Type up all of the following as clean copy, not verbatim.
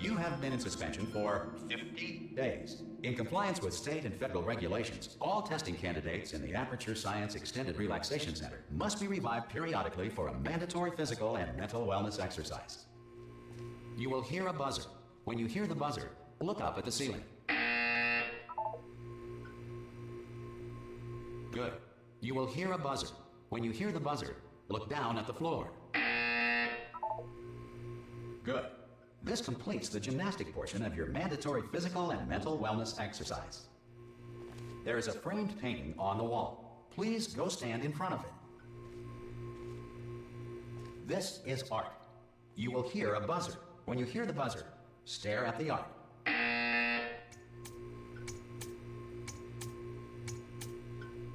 You have been in suspension for 50 days. In compliance with state and federal regulations, all testing candidates in the Aperture Science Extended Relaxation Center must be revived periodically for a mandatory physical and mental wellness exercise. You will hear a buzzer. When you hear the buzzer, look up at the ceiling. Good. You will hear a buzzer. When you hear the buzzer, look down at the floor. Good. This completes the gymnastic portion of your mandatory physical and mental wellness exercise. There is a framed painting on the wall. Please go stand in front of it. This is art. You will hear a buzzer. When you hear the buzzer, stare at the art.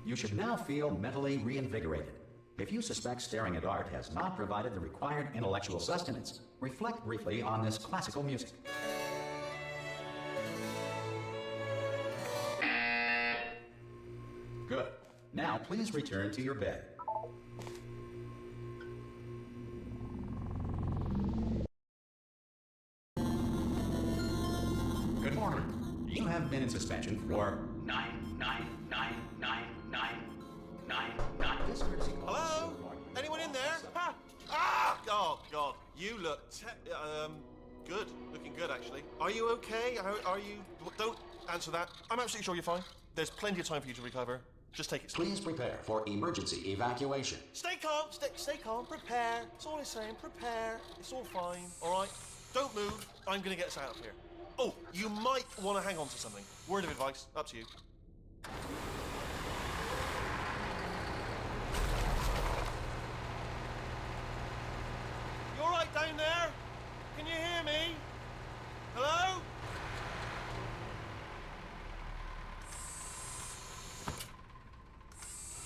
You should now feel mentally reinvigorated. If you suspect staring at art has not provided the required intellectual sustenance, reflect briefly on this classical music. Good. Now please return to your bed. Good morning. You have been in suspension for 9999999. Hello? Anyone in there? Ha! Ah! Oh, God. You look good. Looking good, actually. Are you okay? Are you... Don't answer that. I'm absolutely sure you're fine. There's plenty of time for you to recover. Just take it slow. Please prepare for emergency evacuation. Stay calm. Stay calm. Prepare. That's all I'm saying. Prepare. It's all fine. All right? Don't move. I'm going to get us out of here. Oh, you might want to hang on to something. Word of advice. Up to you. You all right down there? Can you hear me? Hello?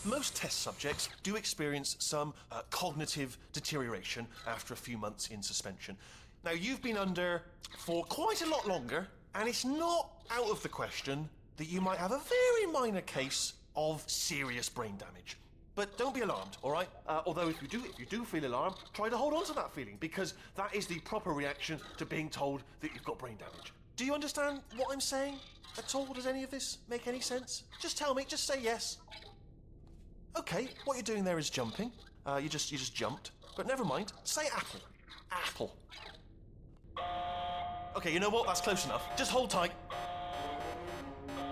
Most test subjects do experience some cognitive deterioration after a few months in suspension. Now, you've been under for quite a lot longer, and it's not out of the question that you might have a very minor case of serious brain damage. But don't be alarmed, all right? Although if you do feel alarmed, try to hold on to that feeling, because that is the proper reaction to being told that you've got brain damage. Do you understand what I'm saying at all? Does any of this make any sense? Just tell me, just say yes. Okay, what you're doing there is jumping. You just jumped. But never mind, say apple. Apple. Okay, you know what? That's close enough. Just hold tight.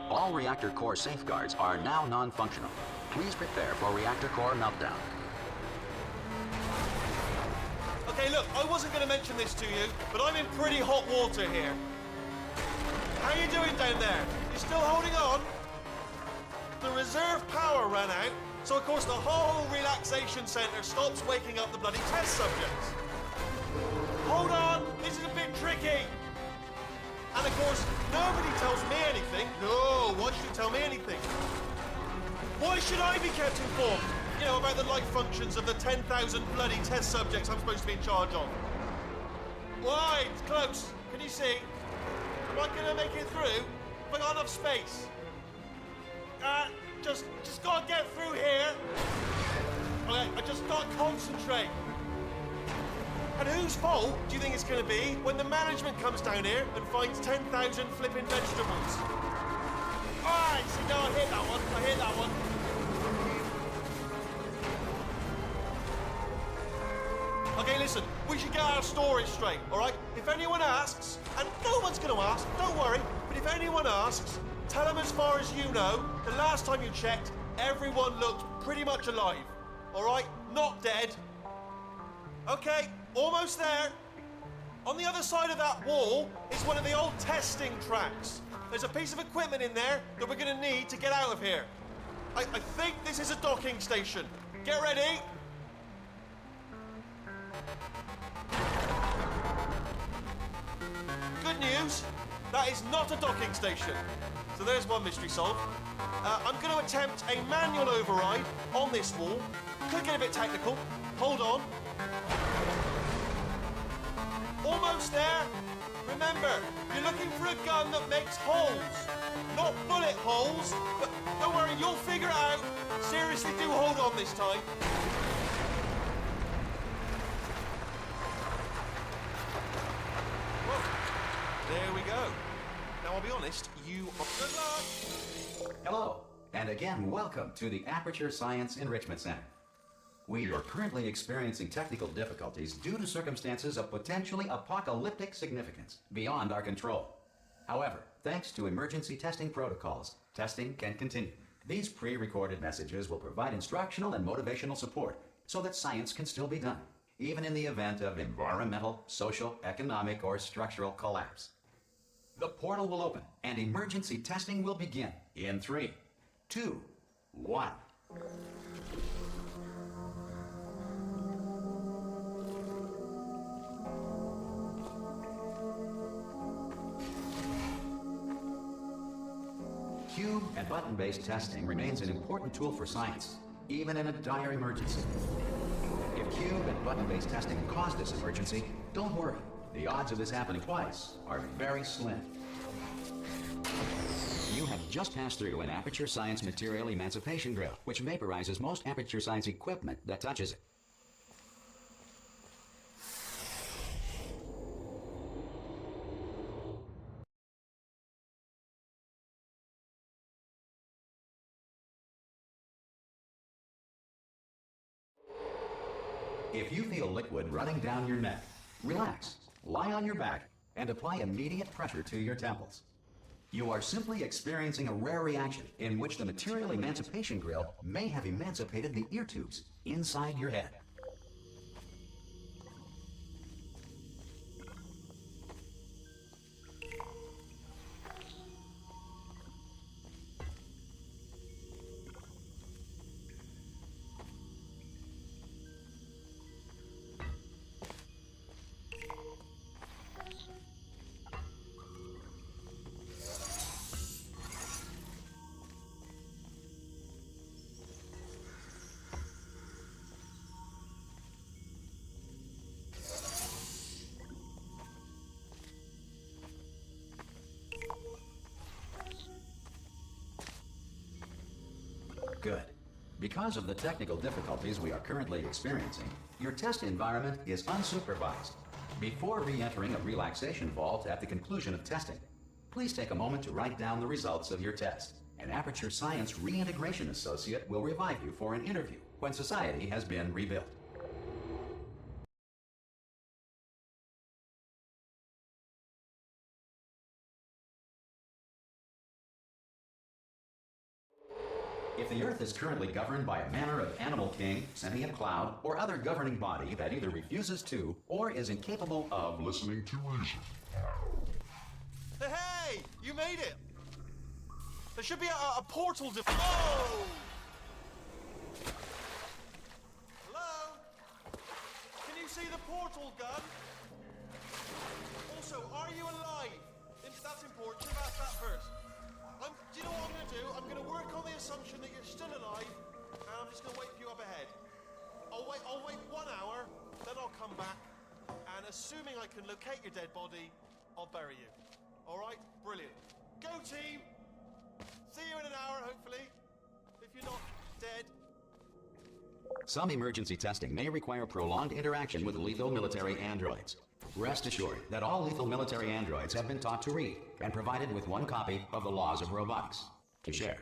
All reactor core safeguards are now non-functional. Please prepare for reactor core meltdown. Okay, look, I wasn't going to mention this to you, but I'm in pretty hot water here. How you doing down there? You still holding on? The reserve power ran out, so of course the whole relaxation centre stops waking up the bloody test subjects. Hold on, this is a bit tricky. And of course, nobody tells me anything. No, why should you tell me anything? Why should I be kept informed? You know, about the life functions of the 10,000 bloody test subjects I'm supposed to be in charge of. Why? It's close. Can you see? Am I gonna make it through? Have I got enough space? Just gotta get through here. Okay, I just gotta concentrate. And whose fault do you think it's going to be when the management comes down here and finds 10,000 flipping vegetables? Alright, so no, I hit that one. Okay, listen, we should get our story straight, alright? If anyone asks, and no one's going to ask, don't worry, but if anyone asks, tell them as far as you know, the last time you checked, everyone looked pretty much alive, alright? Not dead. Okay. Almost there. On the other side of that wall is one of the old testing tracks. There's a piece of equipment in there that we're going to need to get out of here. I think this is a docking station. Get ready. Good news, that is not a docking station. So there's one mystery solved. I'm going to attempt a manual override on this wall. Could get a bit technical. Hold on. Almost there. Remember, you're looking for a gun that makes holes. Not bullet holes, but don't worry, you'll figure it out. Seriously, do hold on this time. Whoa. honest, you are... Good luck! Hello, and again, welcome to the Aperture Science Enrichment Center. We are currently experiencing technical difficulties due to circumstances of potentially apocalyptic significance beyond our control. However, thanks to emergency testing protocols, testing can continue. These pre-recorded messages will provide instructional and motivational support so that science can still be done, even in the event of environmental, social, economic, or structural collapse. The portal will open and emergency testing will begin in 3, 2, 1. Cube and button-based testing remains an important tool for science, even in a dire emergency. If cube and button-based testing caused this emergency, don't worry. The odds of this happening twice are very slim. You have just passed through an Aperture Science material emancipation drill, which vaporizes most Aperture Science equipment that touches it. If you feel liquid running down your neck, relax, lie on your back, and apply immediate pressure to your temples. You are simply experiencing a rare reaction in which the material emancipation grill may have emancipated the ear tubes inside your head. Good. Because of the technical difficulties we are currently experiencing, your test environment is unsupervised. Before re-entering a relaxation vault at the conclusion of testing, please take a moment to write down the results of your test. An Aperture Science Reintegration Associate will revive you for an interview when society has been rebuilt. If the Earth is currently governed by a manner of animal king, sentient cloud, or other governing body that either refuses to or is incapable of listening to reason. Hey! You made it! There should be a portal to... Oh! Hello? Can you see the portal gun? Also, are you alive? That's important. Should have asked that first. Do you know what I'm going to do? I'm going to work on the assumption that you're still alive, and I'm just going to wait for you up ahead. I'll wait 1 hour, then I'll come back, and assuming I can locate your dead body, I'll bury you. All right? Brilliant. Go, team! See you in an hour, hopefully, if you're not dead. Some emergency testing may require prolonged interaction with lethal military androids. Rest assured that all lethal military androids have been taught to read and provided with 1 copy of the Laws of Robotics to share.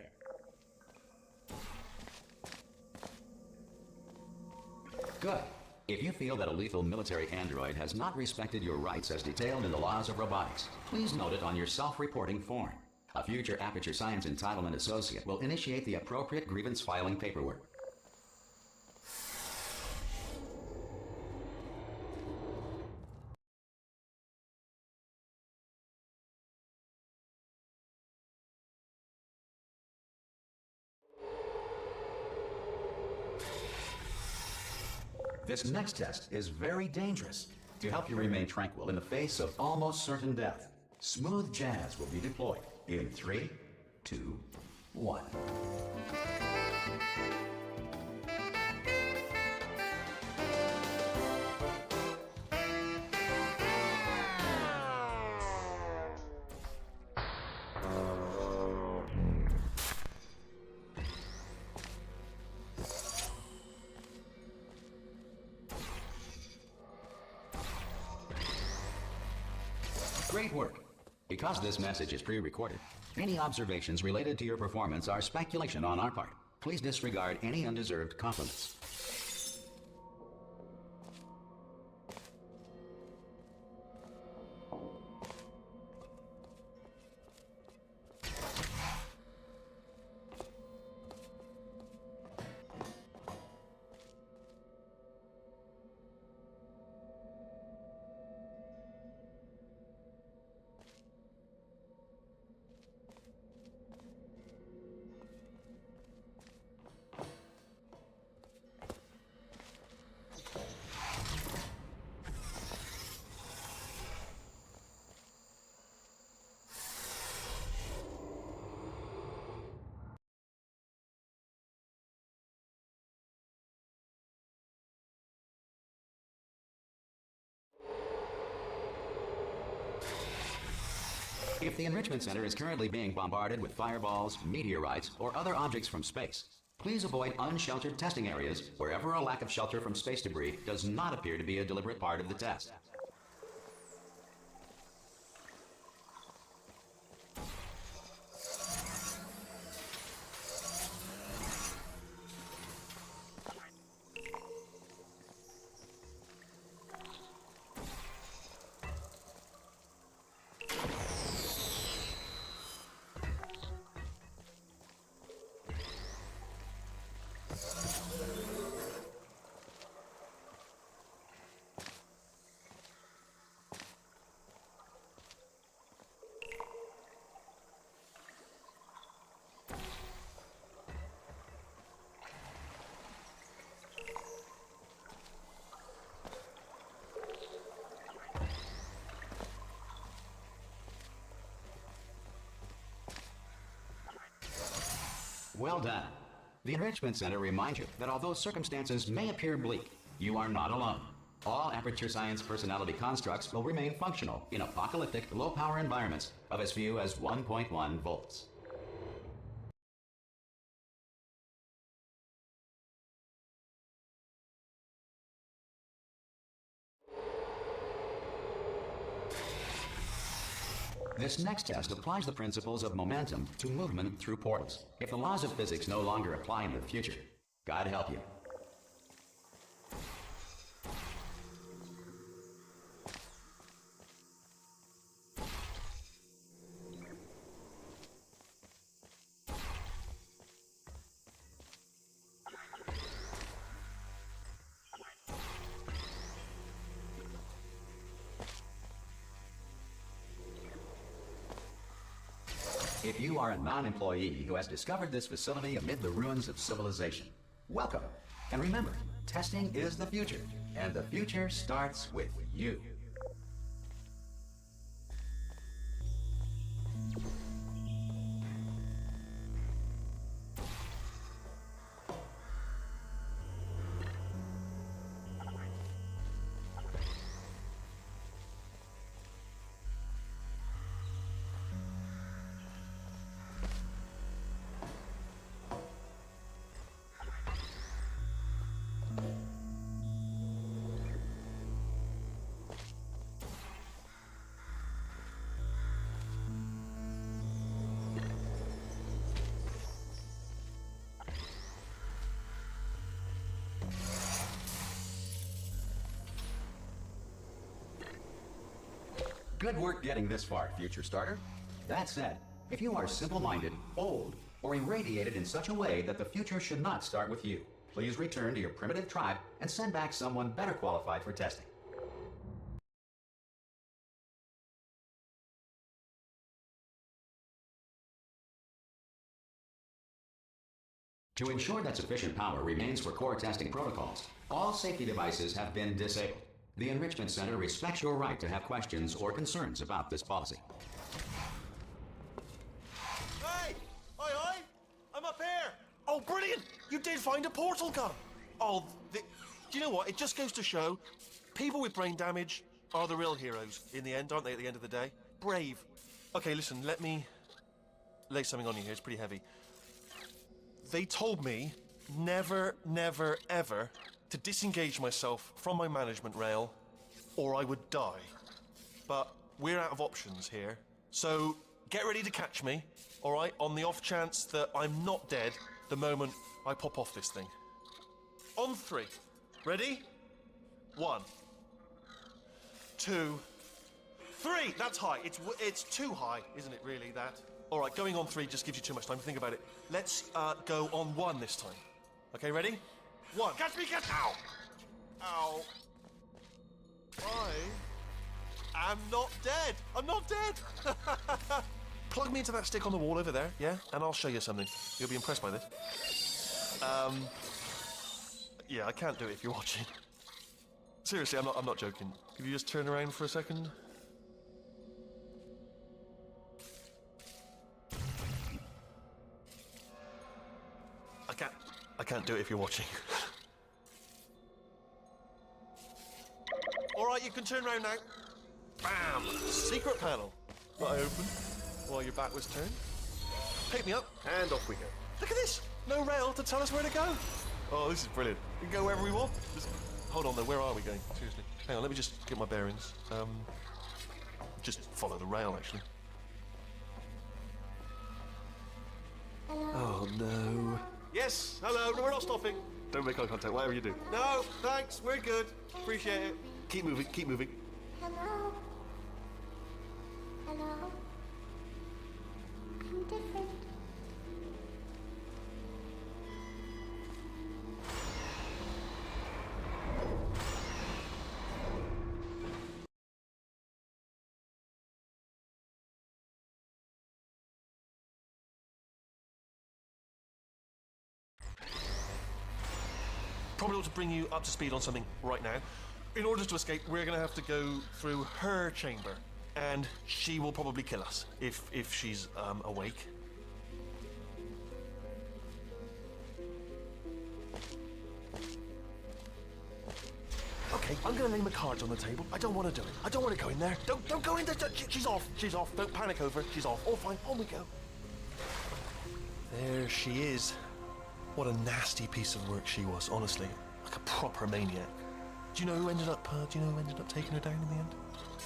Good. If you feel that a lethal military android has not respected your rights as detailed in the Laws of Robotics, please note it on your self-reporting form. A future Aperture Science Entitlement Associate will initiate the appropriate grievance filing paperwork. This next test is very dangerous. To help you remain tranquil in the face of almost certain death, smooth jazz will be deployed in 3, 2, 1. Great work. Because this message is pre-recorded, any observations related to your performance are speculation on our part. Please disregard any undeserved compliments. If the Enrichment Center is currently being bombarded with fireballs, meteorites, or other objects from space, please avoid unsheltered testing areas wherever a lack of shelter from space debris does not appear to be a deliberate part of the test. Well done. The Enrichment Center reminds you that although circumstances may appear bleak, you are not alone. All Aperture Science personality constructs will remain functional in apocalyptic, low-power environments of as few as 1.1 volts. This next test applies the principles of momentum to movement through portals. If the laws of physics no longer apply in the future, God help you. If you are a non-employee who has discovered this facility amid the ruins of civilization, welcome. And remember, testing is the future, and the future starts with you. Good work getting this far, future starter. That said, if you are simple-minded, old, or irradiated in such a way that the future should not start with you, please return to your primitive tribe and send back someone better qualified for testing. To ensure that sufficient power remains for core testing protocols, all safety devices have been disabled. The Enrichment Center respects your right to have questions or concerns about this policy. Hey! Oi, oi! I'm up here! Oh, brilliant! You did find a portal gun! Oh, do you know what? It just goes to show, people with brain damage are the real heroes in the end, aren't they, at the end of the day? Brave. Okay, listen, let me lay something on you here. It's pretty heavy. They told me never, never, ever to disengage myself from my management rail or I would die. But we're out of options here, So get ready to catch me, all right, on the off chance that I'm not dead the moment I pop off this thing. On 3. Ready? 1, 2, 3. That's high. It's too high, isn't it, really, that? All right, going on 3 just gives you too much time to think about it. Let's go on 1 this time. Okay, ready? 1. Catch me, catch... Ow! Ow. I am not dead. I'm not dead. Plug me into that stick on the wall over there, yeah? And I'll show you something. You'll be impressed by this. Yeah, I can't do it if you're watching. Seriously, I'm not joking. Could you just turn around for a second? I can't do it if you're watching. All right, you can turn around now. Bam! Secret panel. That I opened while your back was turned. Pick me up, and off we go. Look at this! No rail to tell us where to go. Oh, this is brilliant. We can go wherever we want. Just... Hold on, though. Where are we going? Seriously. Hang on, let me just get my bearings. Just follow the rail, actually. Hello. Oh, no. Yes, hello. No, we're not stopping. Don't make eye contact, whatever you do. No, thanks. We're good. Appreciate it. Keep moving, keep moving. Hello. Hello. I'm different. Probably ought to bring you up to speed on something right now. In order to escape, we're going to have to go through her chamber, and she will probably kill us if she's awake. Okay, I'm going to lay my cards on the table. I don't want to do it. I don't want to go in there. Don't go in there. She's off. She's off. Don't panic over it. She's off. All fine. On we go. There she is. What a nasty piece of work she was, honestly. Like a proper maniac. Do you know who ended up taking her down in the end?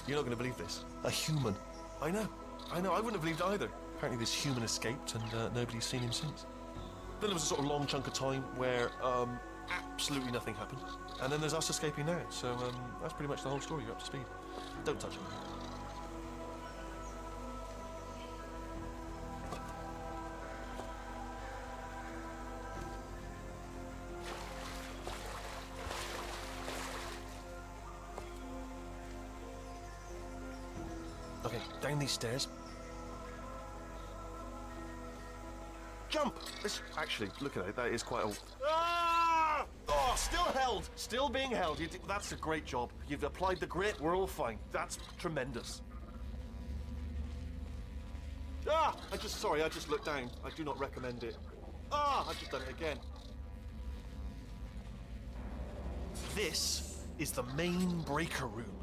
You're not going to believe this. A human. I know. I wouldn't have believed either. Apparently this human escaped and nobody's seen him since. Then there was a sort of long chunk of time where absolutely nothing happened. And then there's us escaping now. So that's pretty much the whole story. You're up to speed. Don't touch him. Okay, down these stairs. Jump! This, actually, look at it, that is quite a... Ah! Oh, still held! Still being held. That's a great job. You've applied the grit, we're all fine. That's tremendous. Ah! I just looked down. I do not recommend it. Ah! I've just done it again. This is the main breaker room.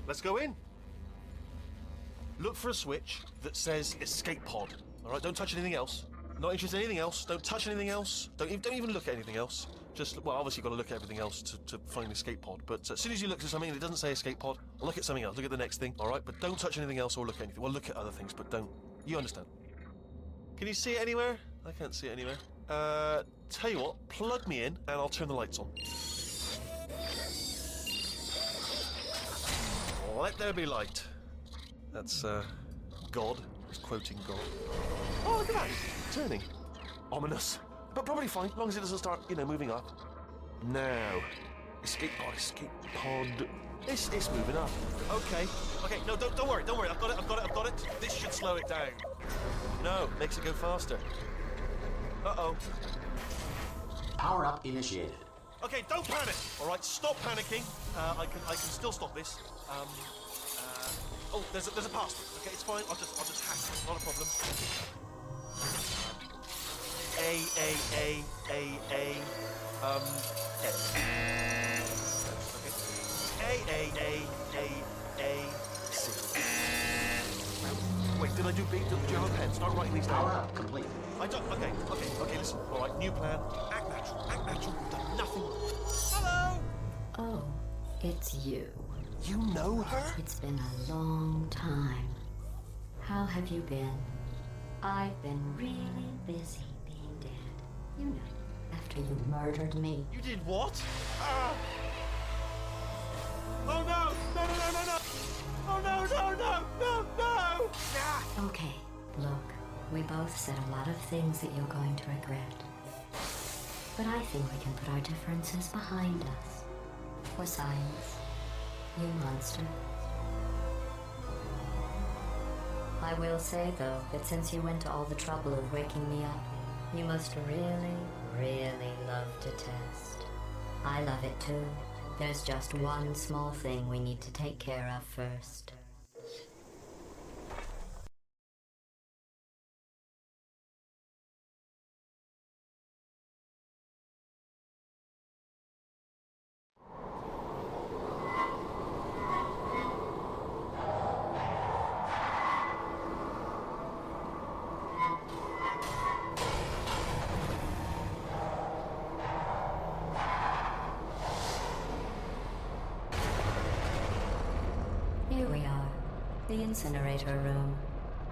Let's go in. Look for a switch that says escape pod. All right, don't touch anything else. Not interested in anything else. Don't touch anything else. Don't even look at anything else. Just, well, obviously you've got to look at everything else to find the escape pod. But as soon as you look at something and it doesn't say escape pod, look at something else. Look at the next thing, all right? But don't touch anything else or look at anything. Well, look at other things, but don't. You understand. Can you see it anywhere? I can't see it anywhere. Tell you what, plug me in and I'll turn the lights on. Let there be light. That's, God. He's quoting God. Oh, look at that! Turning. Ominous. But probably fine, as long as it doesn't start, moving up. Now. Escape pod. It's moving up. Okay. No, don't worry. I've got it. This should slow it down. No, makes it go faster. Uh-oh. Power up initiated. Okay, don't panic. All right, stop panicking. I can still stop this. Oh, there's a password. Okay, it's fine. I'll just hack it. Not a problem. A. Okay. C. Wait, did I do big? Do you have a pen? Start writing these down. Power up complete. I don't. Okay. Listen. All right, new plan. Act natural. We've done nothing. Hello. Oh, it's you. You know her? It's been a long time. How have you been? I've been really busy being dead. You know, after you murdered me. You did what? Ah! Oh no! No, no, no, no, no! Oh no, no, no, no, no! Ah! Okay, look, we both said a lot of things that you're going to regret. But I think we can put our differences behind us. For science, you monster. I will say, though, that since you went to all the trouble of waking me up, you must really, really love to test. I love it too. There's just one small thing we need to take care of first. Here we are, the incinerator room.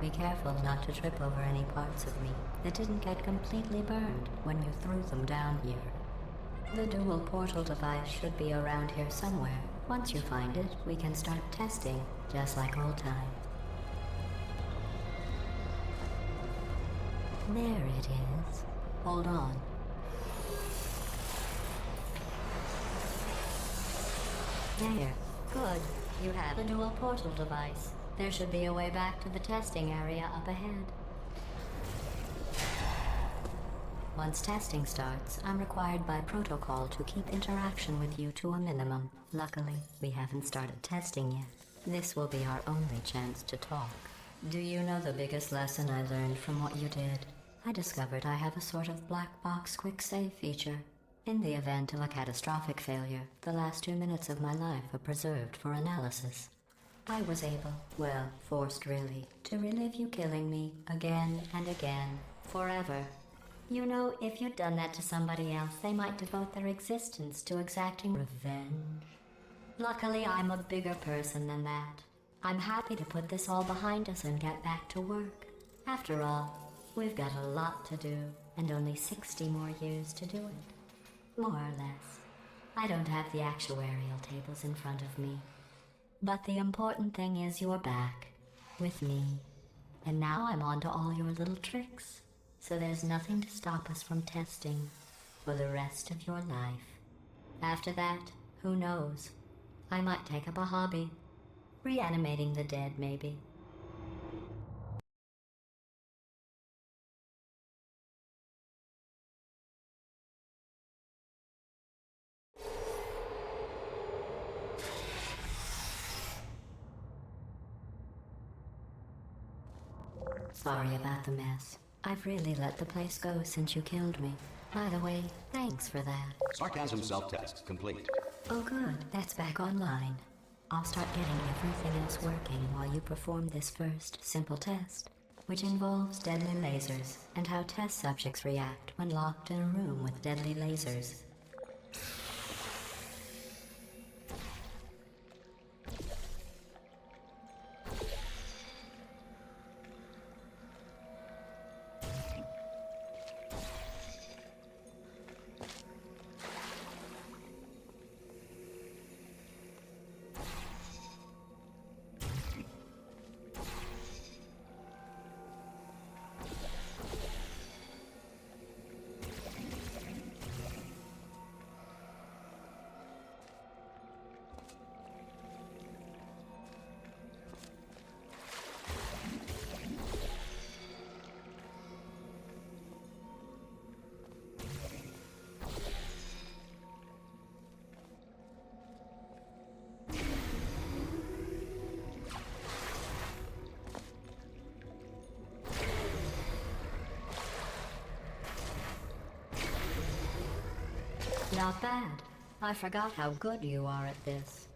Be careful not to trip over any parts of me that didn't get completely burned when you threw them down here. The dual portal device should be around here somewhere. Once you find it, we can start testing, just like old times. There it is. Hold on. There. Good. You have a dual portal device. There should be a way back to the testing area up ahead. Once testing starts, I'm required by protocol to keep interaction with you to a minimum. Luckily, we haven't started testing yet. This will be our only chance to talk. Do you know the biggest lesson I learned from what you did? I discovered I have a sort of black box quick save feature. In the event of a catastrophic failure, the last 2 minutes of my life are preserved for analysis. I was able, well, forced really, to relive you killing me again and again, forever. You know, if you'd done that to somebody else, they might devote their existence to exacting revenge. Luckily, I'm a bigger person than that. I'm happy to put this all behind us and get back to work. After all, we've got a lot to do, and only 60 more years to do it. More or less. I don't have the actuarial tables in front of me. But the important thing is you're back, with me. And now I'm on to all your little tricks. So there's nothing to stop us from testing for the rest of your life. After that, who knows? I might take up a hobby. Reanimating the dead, maybe. Sorry about the mess. I've really let the place go since you killed me. By the way, thanks for that. Sarcasm self-test complete. Oh good, that's back online. I'll start getting everything else working while you perform this first, simple test, which involves deadly lasers and how test subjects react when locked in a room with deadly lasers. Not bad. I forgot how good you are at this.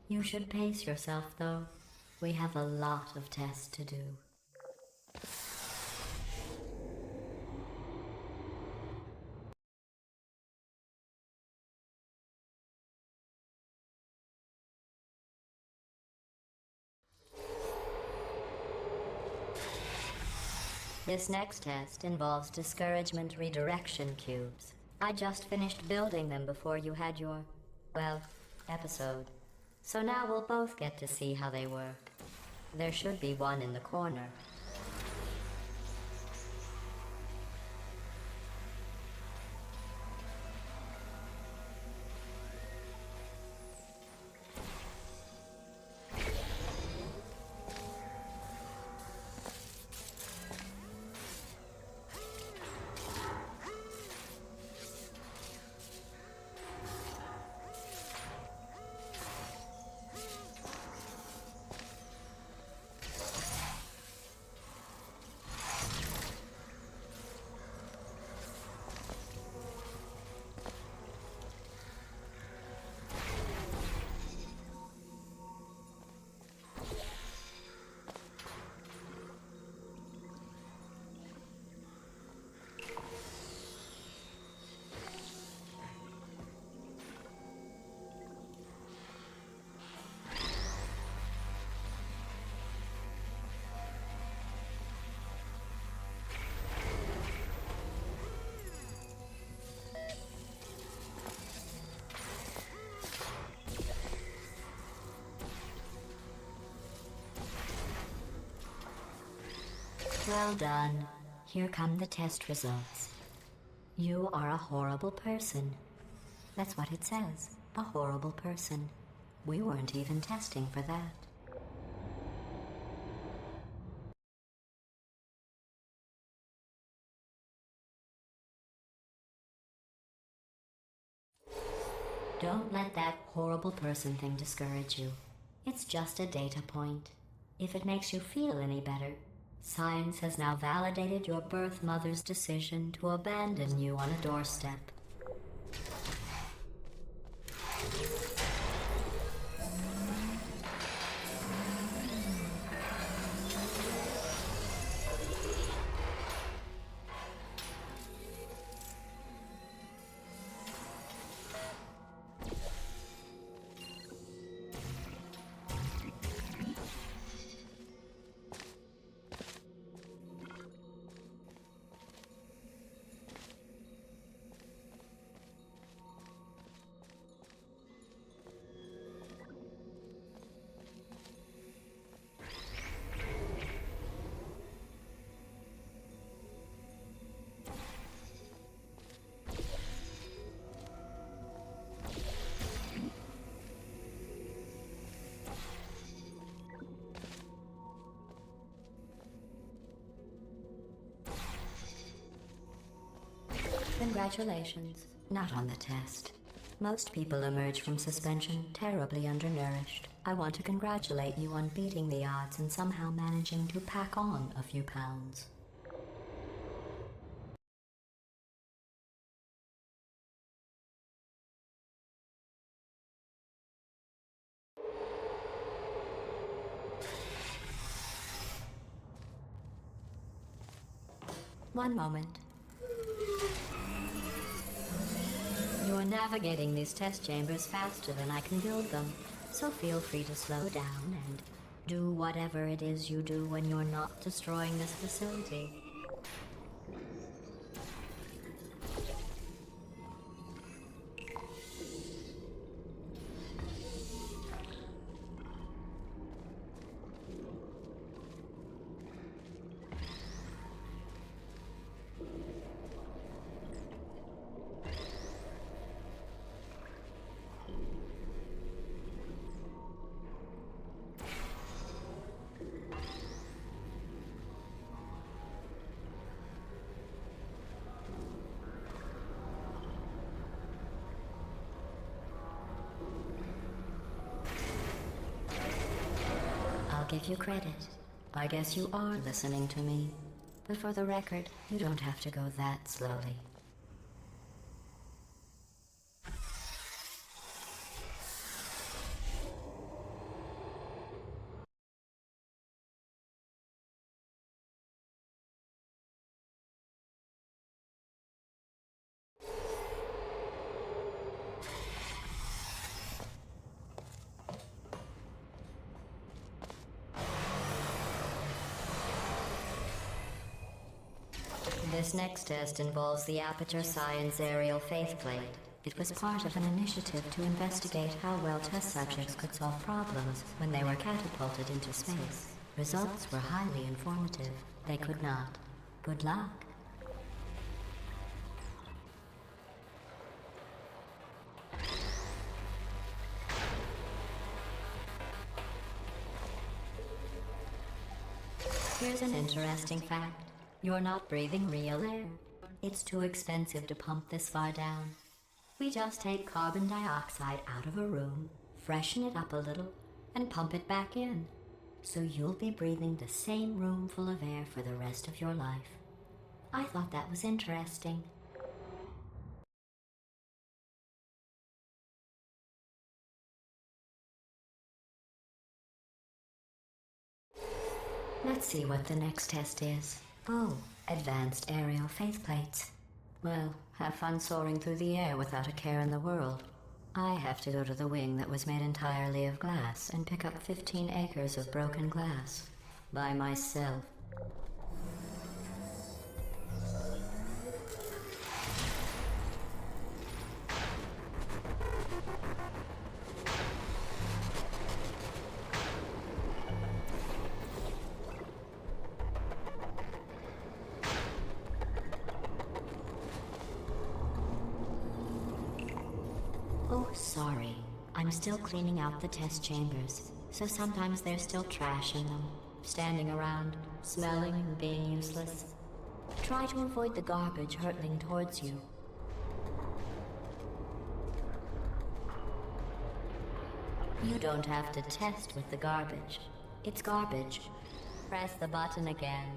You should pace yourself, though. We have a lot of tests to do. This next test involves discouragement redirection cubes. I just finished building them before you had your, well, episode. So now we'll both get to see how they work. There should be one in the corner. Well done. Here come the test results. You are a horrible person. That's what it says. A horrible person. We weren't even testing for that. Don't let that horrible person thing discourage you. It's just a data point. If it makes you feel any better, science has now validated your birth mother's decision to abandon you on a doorstep. Congratulations. Not on the test. Most people emerge from suspension terribly undernourished. I want to congratulate you on beating the odds and somehow managing to pack on a few pounds. One moment. You're navigating these test chambers faster than I can build them, so feel free to slow down and do whatever it is you do when you're not destroying this facility. I'll give you credit. I guess you are listening to me. But for the record, you don't have to go that slowly. This next test involves the Aperture Science aerial faceplate. It was part of an initiative to investigate how well test subjects could solve problems when they were catapulted into space. Results were highly informative. They could not. Good luck. Here's an interesting fact. You're not breathing real air. It's too expensive to pump this far down. We just take carbon dioxide out of a room, freshen it up a little, and pump it back in. So you'll be breathing the same room full of air for the rest of your life. I thought that was interesting. Let's see what the next test is. Oh, advanced aerial faceplates. Well, have fun soaring through the air without a care in the world. I have to go to the wing that was made entirely of glass and pick up 15 acres of broken glass. By myself. Oh, sorry. I'm still cleaning out the test chambers, so sometimes there's still trash in them, standing around, smelling and being useless. Try to avoid the garbage hurtling towards you. You don't have to test with the garbage. It's garbage. Press the button again.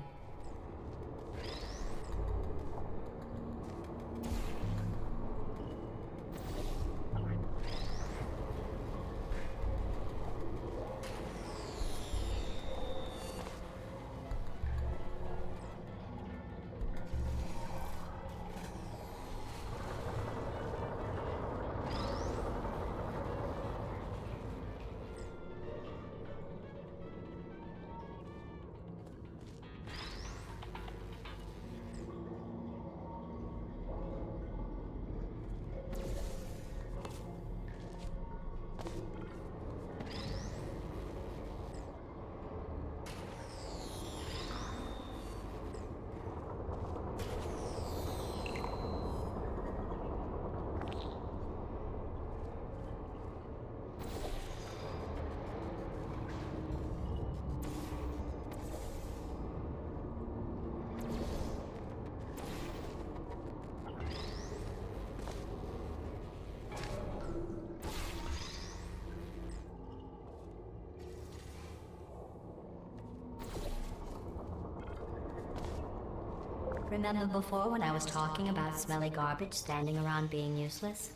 Remember before when I was talking about smelly garbage standing around being useless?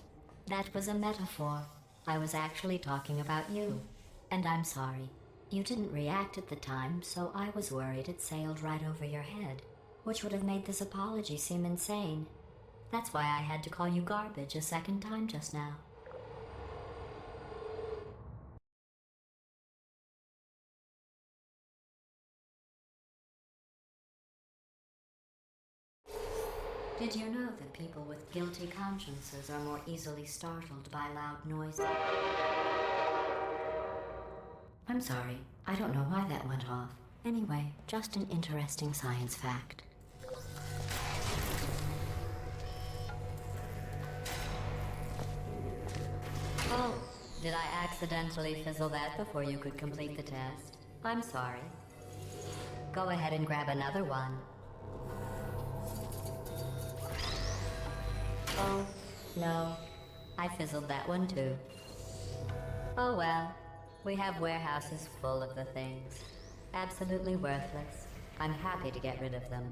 That was a metaphor. I was actually talking about you. And I'm sorry. You didn't react at the time, so I was worried it sailed right over your head, which would have made this apology seem insane. That's why I had to call you garbage a second time just now. Did you know that people with guilty consciences are more easily startled by loud noises? I'm sorry, I don't know why that went off. Anyway, just an interesting science fact. Oh, did I accidentally fizzle that before you could complete the test? I'm sorry. Go ahead and grab another one. Oh, no. I fizzled that one too. Oh well. We have warehouses full of the things. Absolutely worthless. I'm happy to get rid of them.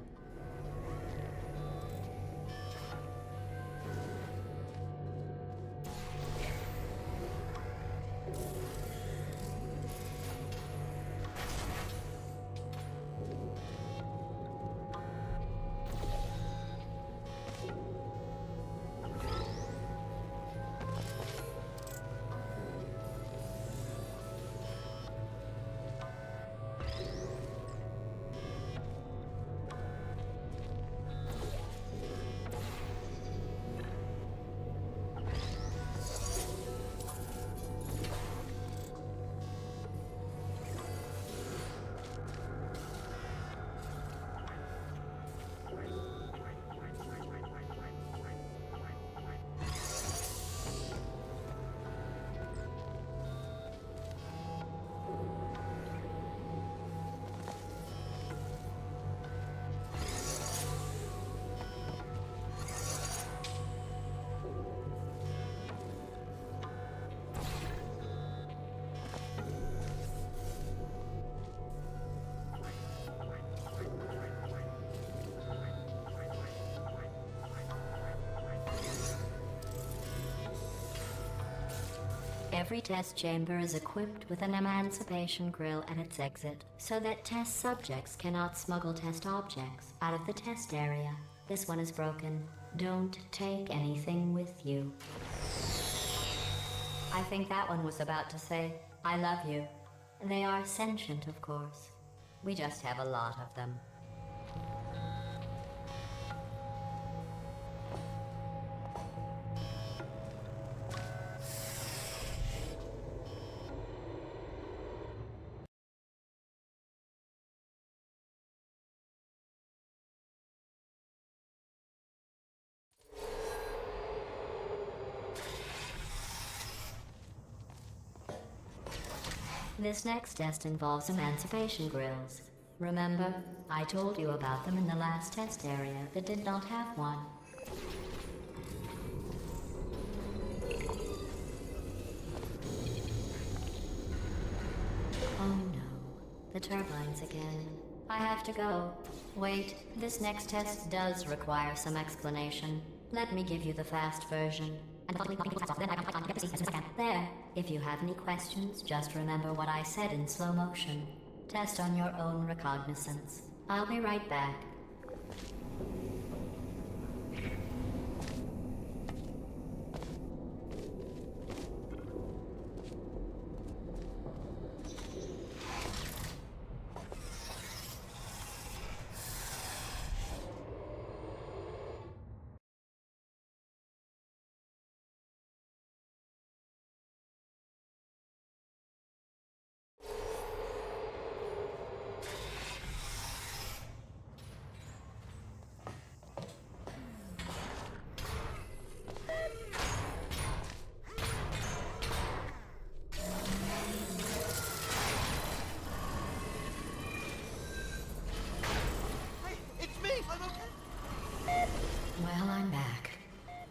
Every test chamber is equipped with an emancipation grill at its exit, so that test subjects cannot smuggle test objects out of the test area. This one is broken. Don't take anything with you. I think that one was about to say, I love you. They are sentient, of course. We just have a lot of them. This next test involves emancipation grills. Remember, I told you about them in the last test area that did not have one. Oh no, the turbines again. I have to go. Wait, this next test does require some explanation. Let me give you the fast version. There. If you have any questions, just remember what I said in slow motion. Test on your own recognizance. I'll be right back. Well, I'm back.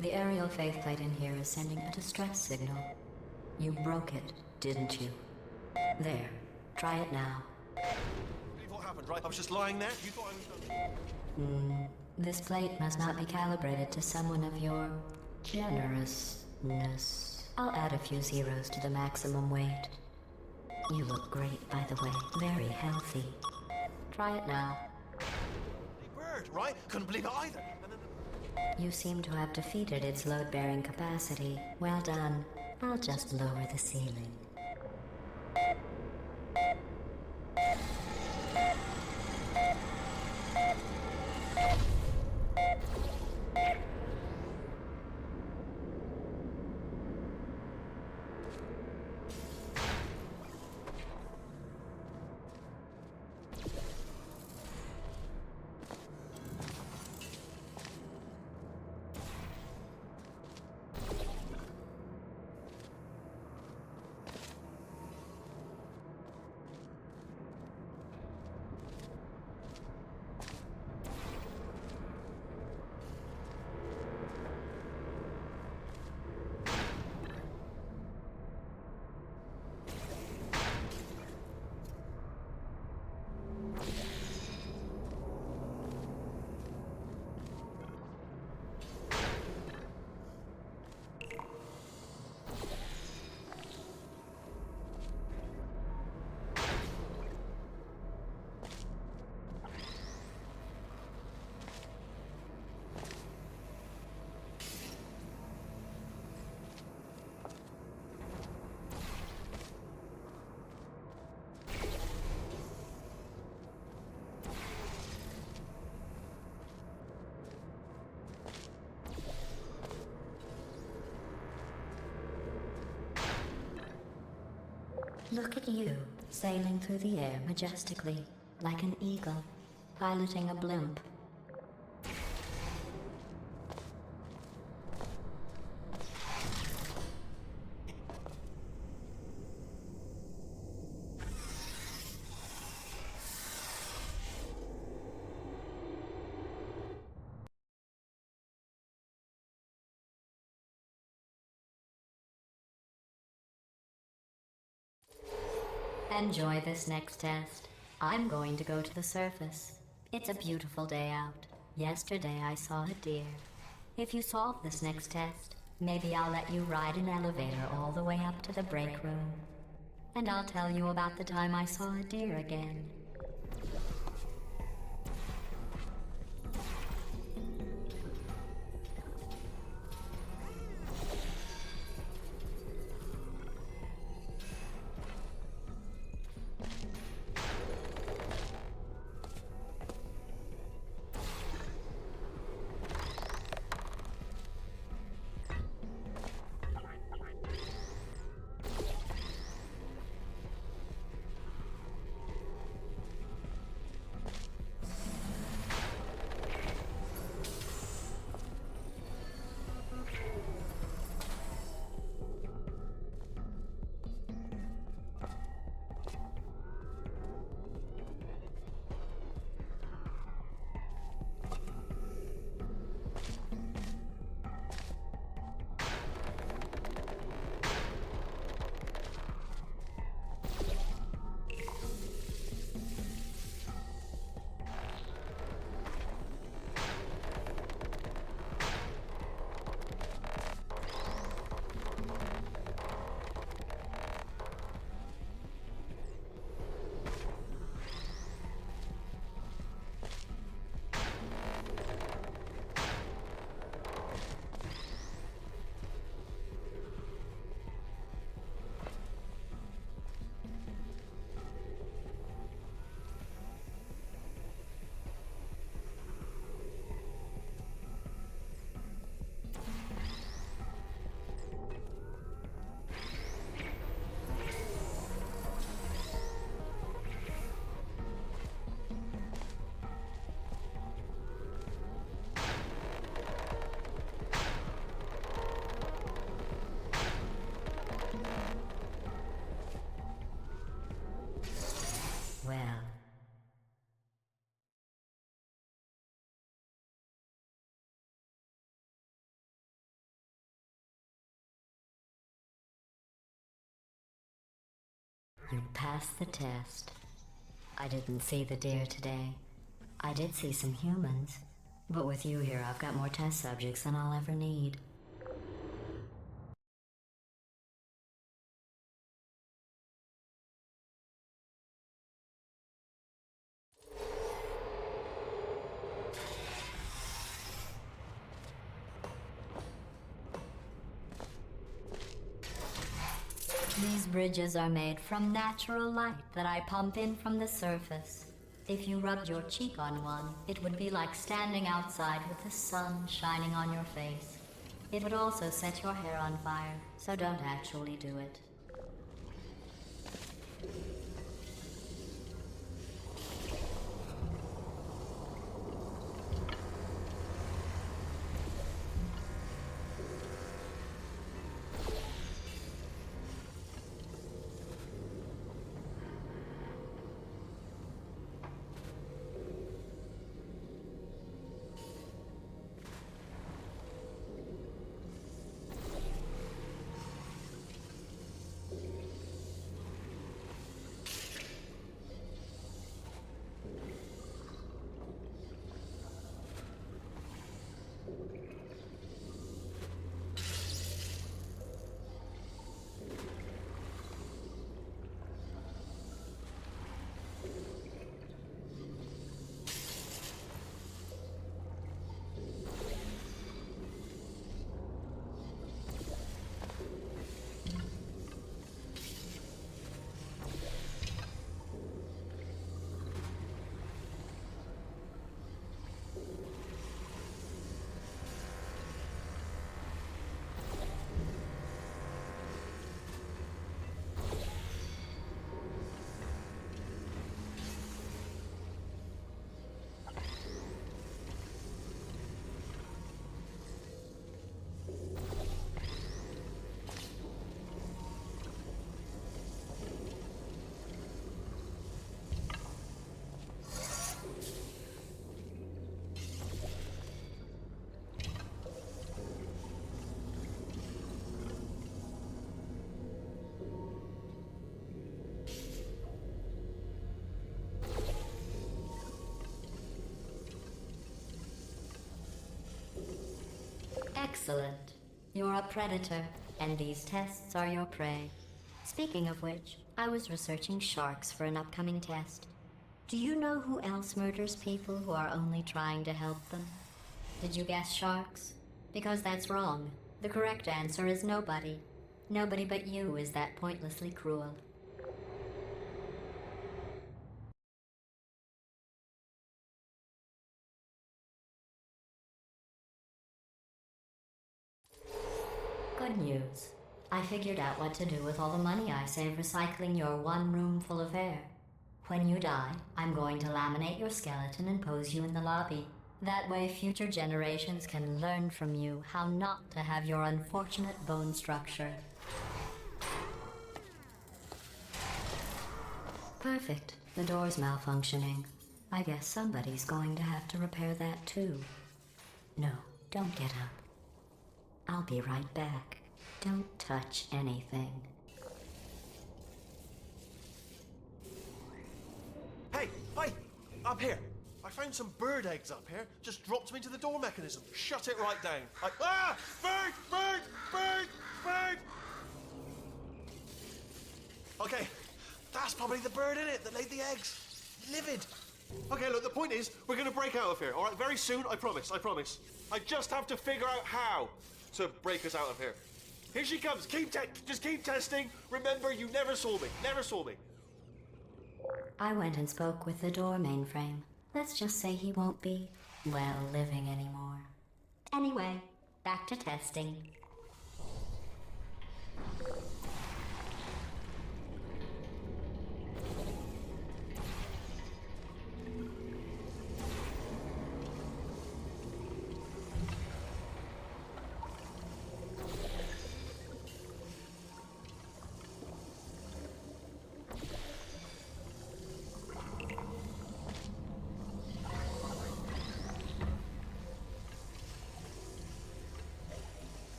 The aerial faceplate in here is sending a distress signal. You broke it, didn't you? There. Try it now. Believe what happened, right? I was just lying there. You thought I was... This plate must not be calibrated to someone of your generousness. I'll add a few zeros to the maximum weight. You look great, by the way. Very healthy. Try it now. Bird, right? Couldn't believe it either. And then... You seem to have defeated its load-bearing capacity. Well done. I'll just lower the ceiling. Look at you, sailing through the air majestically, like an eagle, piloting a blimp. Enjoy this next test. I'm going to go to the surface. It's a beautiful day out. Yesterday I saw a deer. If you solve this next test, Maybe I'll let you ride an elevator all the way up to the break room. And I'll tell you about the time I saw a deer again. Well, you passed the test. I didn't see the deer today. I did see some humans, but with you here, I've got more test subjects than I'll ever need. These bridges are made from natural light that I pump in from the surface. If you rubbed your cheek on one, it would be like standing outside with the sun shining on your face. It would also set your hair on fire, so don't actually do it. Excellent. You're a predator, and these tests are your prey. Speaking of which, I was researching sharks for an upcoming test. Do you know who else murders people who are only trying to help them? Did you guess sharks? Because that's wrong. The correct answer is nobody. Nobody but you is that pointlessly cruel. Good news. I figured out what to do with all the money I save recycling your one room full of air. When you die, I'm going to laminate your skeleton and pose you in the lobby. That way future generations can learn from you how not to have your unfortunate bone structure. Perfect. The door's malfunctioning. I guess somebody's going to have to repair that too. No, don't get up. I'll be right back. Don't touch anything. Hey, up here. I found some bird eggs up here. Just dropped them into the door mechanism. Shut it right down. Bird! Okay, that's probably the bird in it that laid the eggs. Livid. Okay, look, the point is, we're gonna break out of here, all right? Very soon, I promise. I just have to figure out how to break us out of here. Here she comes. Just keep testing. Remember, you never saw me. I went and spoke with the door mainframe. Let's just say he won't be, well, living anymore. Anyway, back to testing.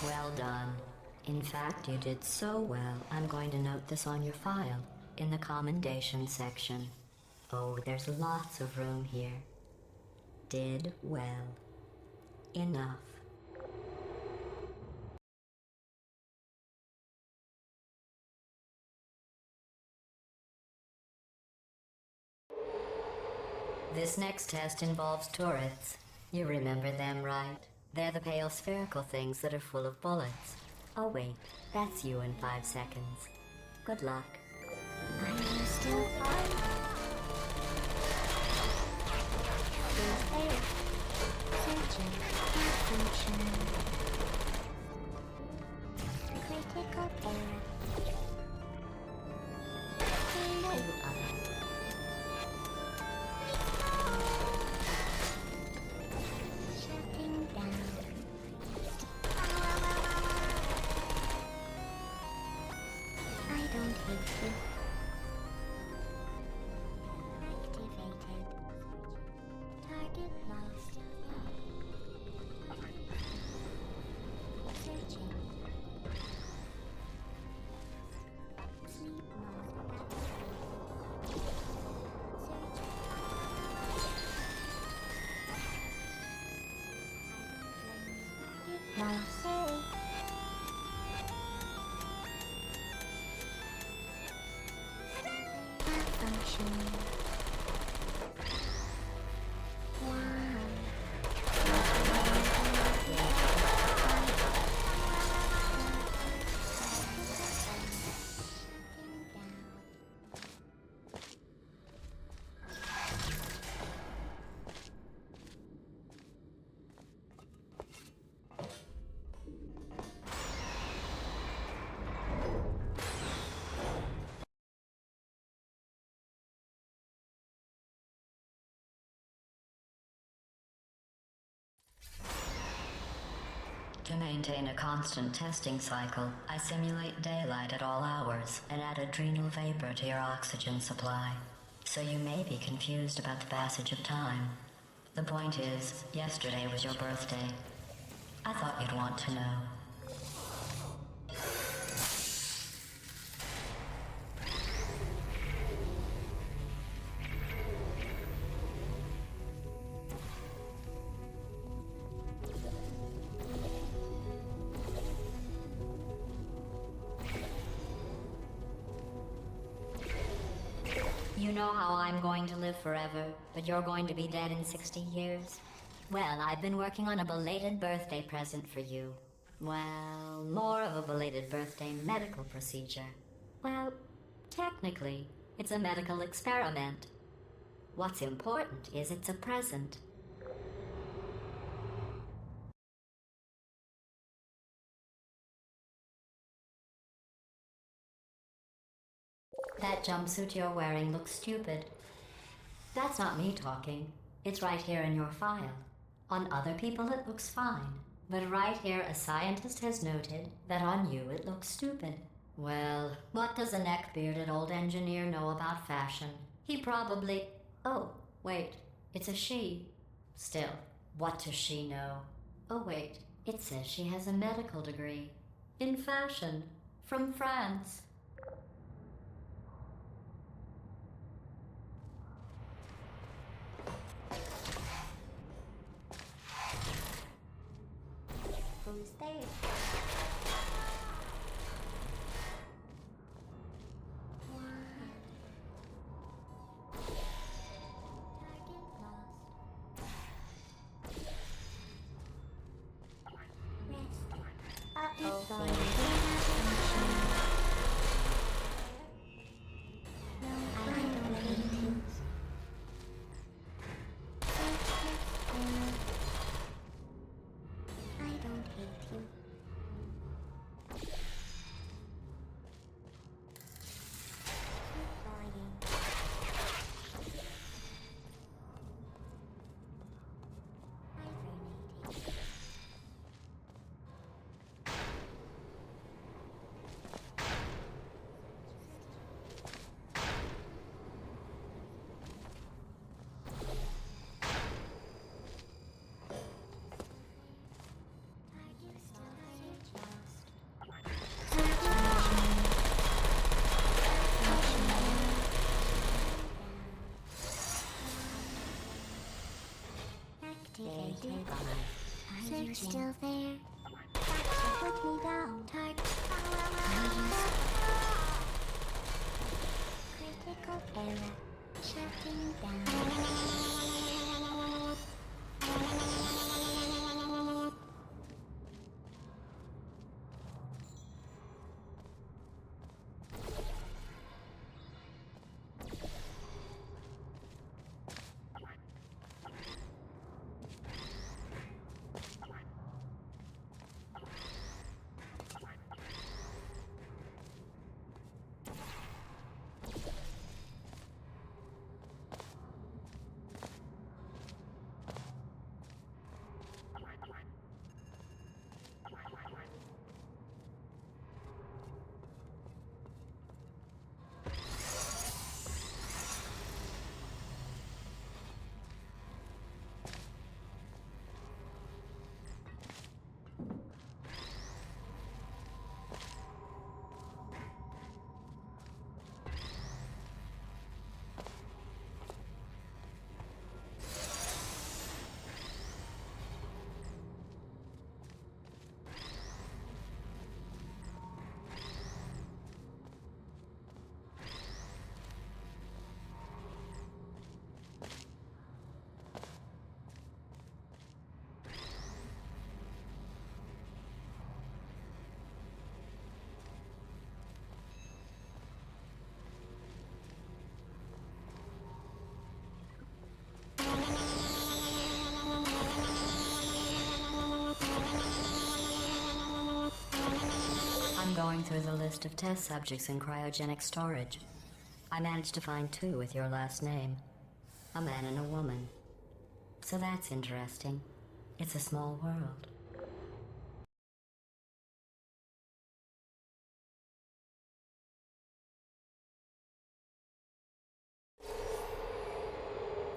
Well done. In fact, you did so well, I'm going to note this on your file, in the commendation section. Oh, there's lots of room here. Did well. Enough. This next test involves turrets. You remember them, right? They're the pale spherical things that are full of bullets. Oh wait, that's you in 5 seconds. Good luck. Are you still on? Searching. Malfunction. Critical error. Shutting down. I don't hate you. Activated. Target lost. Searching. Sleep mode activated. Searching. Lost. Malfunction. To maintain a constant testing cycle, I simulate daylight at all hours and add adrenal vapor to your oxygen supply. So you may be confused about the passage of time. The point is, yesterday was your birthday. I thought you'd want to know. You know how I'm going to live forever, but you're going to be dead in 60 years? Well, I've been working on a belated birthday present for you. Well, more of a belated birthday medical procedure. Well, technically, it's a medical experiment. What's important is it's a present. That jumpsuit you're wearing looks stupid. That's not me talking. It's right here in your file. On other people it looks fine. But right here a scientist has noted that on you it looks stupid. Well, what does a neck-bearded old engineer know about fashion? He probably... Oh, wait, it's a she. Still, what does she know? Oh wait, it says she has a medical degree. In fashion. From France. Who's there? Oh, Activated. Search still there. Put me down. Target. Critical error. Shutting down. I'm going through the list of test subjects in cryogenic storage. I managed to find 2 with your last name. A man and a woman. So that's interesting. It's a small world.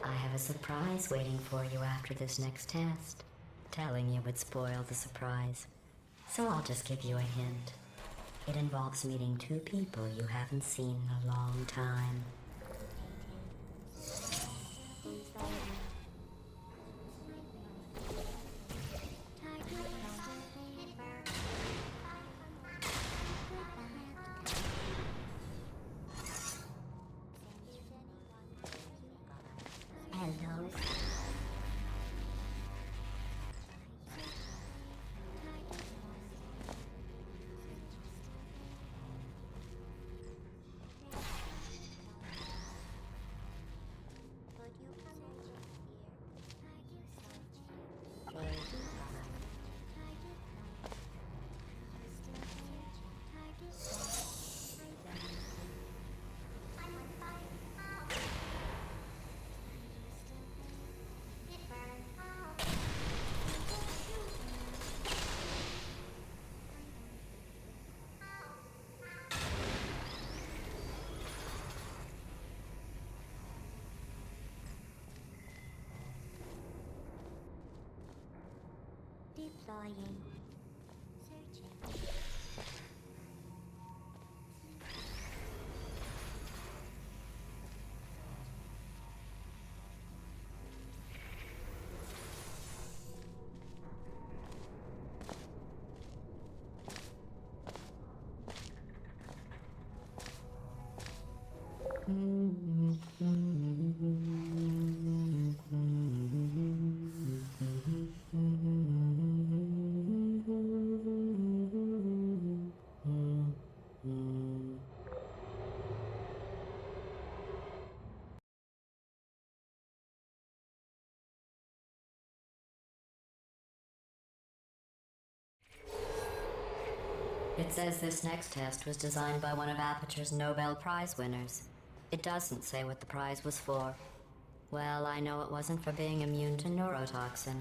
I have a surprise waiting for you after this next test. Telling you would spoil the surprise. So I'll just give you a hint. It involves meeting two people you haven't seen in a long time. Hello. Deploying. Searching. It says this next test was designed by one of Aperture's Nobel Prize winners. It doesn't say what the prize was for. Well, I know it wasn't for being immune to neurotoxin.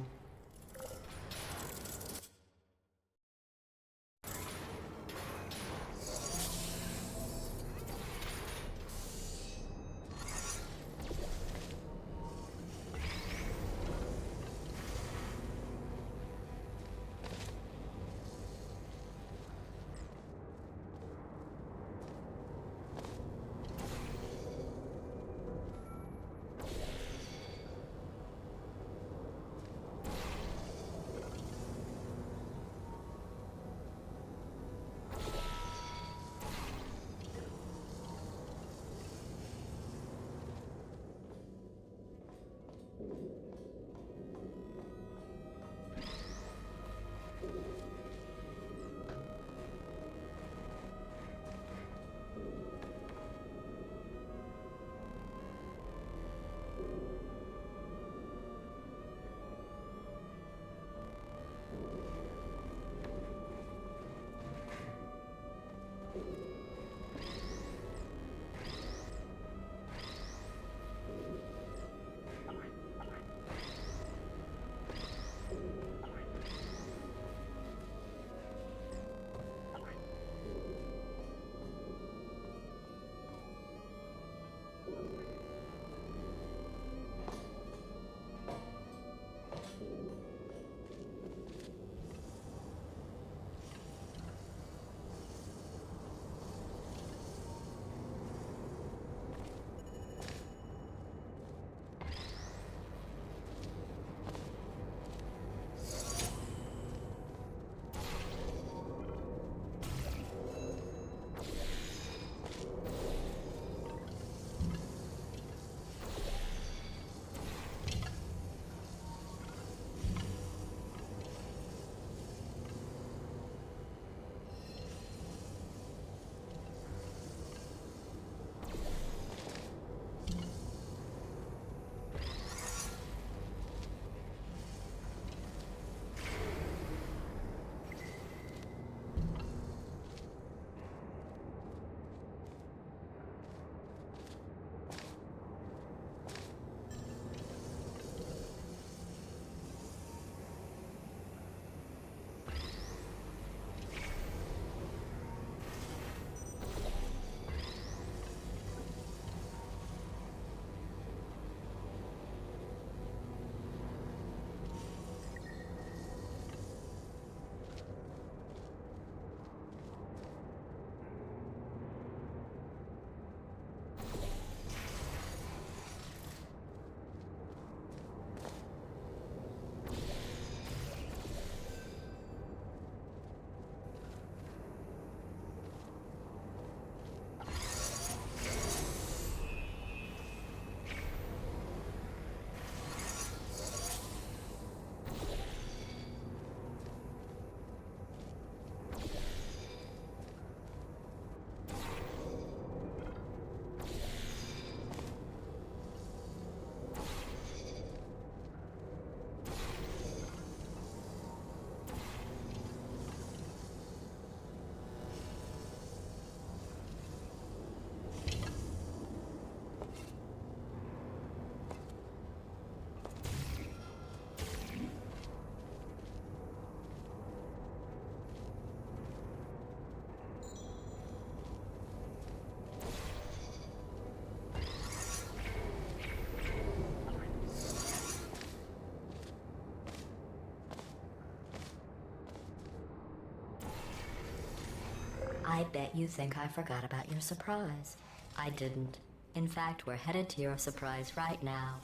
I bet you think I forgot about your surprise. I didn't. In fact, we're headed to your surprise right now.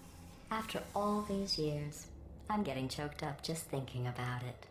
After all these years, I'm getting choked up just thinking about it.